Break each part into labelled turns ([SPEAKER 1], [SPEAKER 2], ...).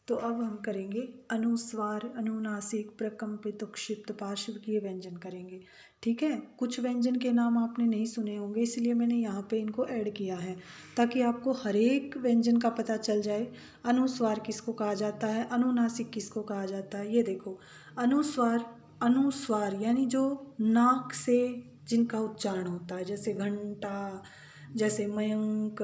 [SPEAKER 1] तो अब हम करेंगे अनुस्वार, अनुनासिक, प्रकंपित, क्षिप्त, पार्श्विक, ये व्यंजन करेंगे। ठीक है, कुछ व्यंजन के नाम आपने नहीं सुने होंगे, इसलिए मैंने यहाँ पे इनको ऐड किया है ताकि आपको हर एक व्यंजन का पता चल जाए। अनुस्वार किसको कहा जाता है, अनुनासिक किसको कहा जाता है। ये देखो, अनुस्वार, अनुस्वार यानी जो नाक से जिनका उच्चारण होता है, जैसे घंटा, जैसे मयंक,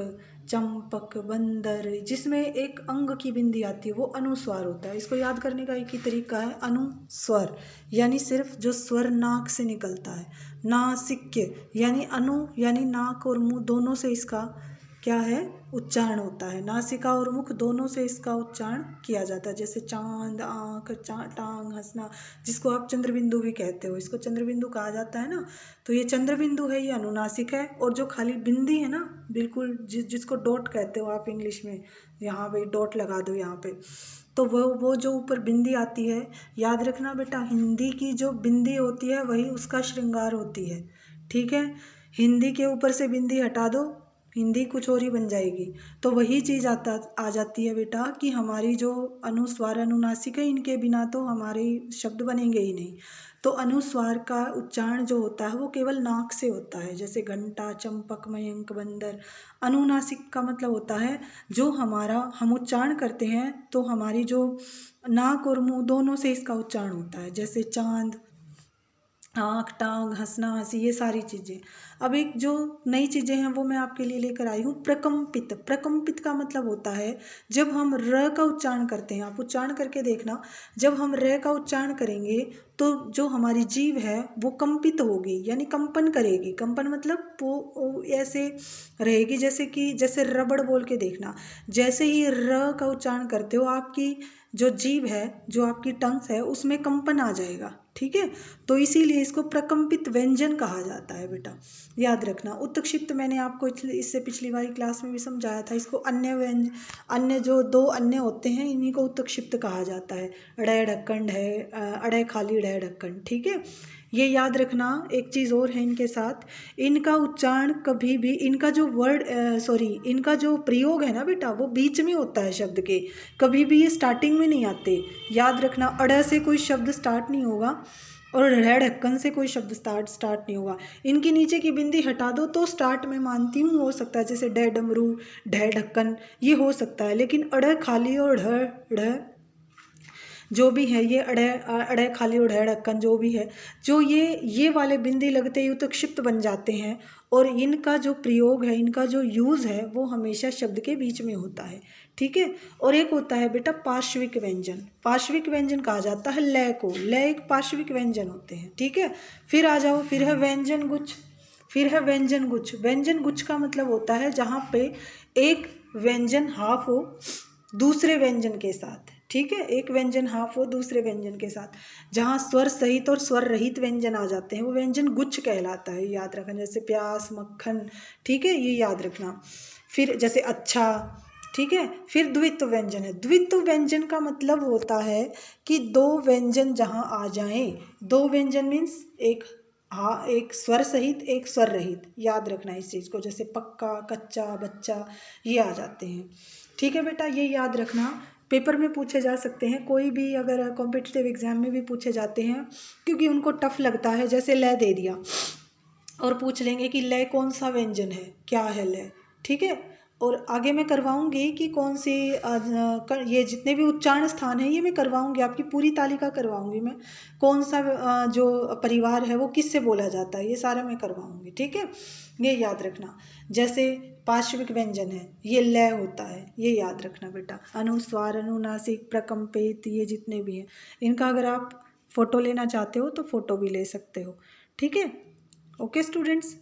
[SPEAKER 1] चंपक, बंदर, जिसमें एक अंग की बिंदी आती है वो अनुस्वार होता है। इसको याद करने का एक ही तरीका है, अनुस्वर यानी सिर्फ जो स्वर नाक से निकलता है। नासिक्य यानी अनु यानी नाक और मुंह दोनों से इसका क्या है, उच्चारण होता है। नासिका और मुख दोनों से इसका उच्चारण किया जाता है, जैसे चांद, आँख, टांग, हंसना, जिसको आप चंद्रबिंदु भी कहते हो, इसको चंद्रबिंदु कहा जाता है ना। तो ये चंद्रबिंदु है, ये अनुनासिक है। और जो खाली बिंदी है ना, बिल्कुल जिसको डॉट कहते हो आप इंग्लिश में, यहाँ पे डॉट लगा दो यहाँ पे, तो वो जो ऊपर बिंदी आती है, याद रखना बेटा, हिंदी की जो बिंदी होती है वही उसका श्रृंगार होती है। ठीक है, हिंदी के ऊपर से बिंदी हटा दो, हिंदी कुछ और ही बन जाएगी। तो वही चीज़ आ जाती है बेटा कि हमारी जो अनुस्वार, अनुनासिक है, इनके बिना तो हमारे शब्द बनेंगे ही नहीं। तो अनुस्वार का उच्चारण जो होता है वो केवल नाक से होता है, जैसे घंटा, चंपक, मयंक, बंदर। अनुनासिक का मतलब होता है जो हम उच्चारण करते हैं तो हमारी जो नाक और मुंह दोनों से इसका उच्चारण होता है, जैसे चांद, आँख, टांग, हंसना, हंसी, ये सारी चीज़ें। अब एक जो नई चीज़ें हैं वो मैं आपके लिए लेकर आई हूँ, प्रकंपित। प्रकंपित का मतलब होता है जब हम र का उच्चारण करते हैं, आप उच्चारण करके देखना, जब हम र का उच्चारण करेंगे तो जो हमारी जीभ है वो कंपित होगी, यानी कंपन करेगी। कंपन मतलब वो ऐसे रहेगी जैसे रबड़ बोल के देखना। जैसे ही र का उच्चारण करते हो आपकी जो जीभ है, जो आपकी टंग्स है, उसमें कंपन आ जाएगा। ठीक है, तो इसीलिए इसको प्रकंपित व्यंजन कहा जाता है बेटा, याद रखना। उत्क्षिप्त मैंने आपको इससे पिछली वाली क्लास में भी समझाया था। इसको अन्य जो दो अन्य होते हैं इन्हीं को उत्क्षिप्त कहा जाता है। अड़े ढक्कन है, अड़े खाली अड़े ढक्कन। ठीक है, ये याद रखना। एक चीज़ और है इनके साथ, इनका उच्चारण कभी भी, इनका जो इनका जो प्रयोग है ना बेटा, वो बीच में होता है शब्द के, कभी भी ये स्टार्टिंग में नहीं आते। याद रखना, अड़ से कोई शब्द स्टार्ट नहीं होगा और ढ ढक्कन से कोई शब्द स्टार्ट नहीं होगा। इनकी नीचे की बिंदी हटा दो तो स्टार्ट में मानती हूँ हो सकता है, जैसे डे डमरू, ढ ढक्कन, ये हो सकता है। लेकिन अड़ खाली और ढ जो भी है, ये अड़े खाली और ढ ढक्कन जो भी है, जो ये वाले बिंदी लगते ही तो क्षिप्त बन जाते हैं। और इनका जो प्रयोग है, इनका जो यूज़ है वो हमेशा शब्द के बीच में होता है। ठीक है, और एक होता है बेटा पार्श्विक व्यंजन। पार्श्विक व्यंजन कहा जाता है लय को, लय एक पार्श्विक व्यंजन होते हैं। ठीक है, फिर आ जाओ, फिर है व्यंजन गुच्छ, फिर है व्यंजन गुच्छ। व्यंजन गुच्छ का मतलब होता है जहाँ पे एक व्यंजन हाफ हो दूसरे व्यंजन के साथ। ठीक है, एक व्यंजन हाफ हो दूसरे व्यंजन के साथ, जहाँ स्वर सहित और स्वर रहित व्यंजन आ जाते हैं, वो व्यंजन गुच्छ कहलाता है। याद रखना, जैसे प्यास, मक्खन। ठीक है, ये याद रखना। फिर जैसे अच्छा। ठीक है, फिर द्वित्व व्यंजन है। द्वित्व व्यंजन का मतलब होता है कि दो व्यंजन जहाँ आ जाएं, दो व्यंजन मीन्स एक स्वर सहित एक स्वर रहित। याद रखना इस चीज़ को, जैसे पक्का, कच्चा, बच्चा, ये आ जाते हैं। ठीक है बेटा, ये याद रखना, पेपर में पूछे जा सकते हैं, कोई भी अगर कॉम्पिटिटिव एग्जाम में भी पूछे जाते हैं, क्योंकि उनको टफ लगता है। जैसे लय दे दिया और पूछ लेंगे कि लय कौन सा व्यंजन है, क्या है लय। ठीक है, और आगे मैं करवाऊंगी कि कौन सी ये जितने भी उच्चारण स्थान है ये मैं करवाऊंगी, आपकी पूरी तालिका करवाऊंगी मैं, कौन सा जो परिवार है वो किससे बोला जाता है, ये सारा मैं करवाऊंगी। ठीक है, ये याद रखना। जैसे पार्श्विक व्यंजन है, ये लय होता है, ये याद रखना बेटा। अनुस्वार, अनुनासिक, प्रकंपित, ये जितने भी हैं, इनका अगर आप फोटो लेना चाहते हो तो फोटो भी ले सकते हो। ठीक है, ओके स्टूडेंट्स।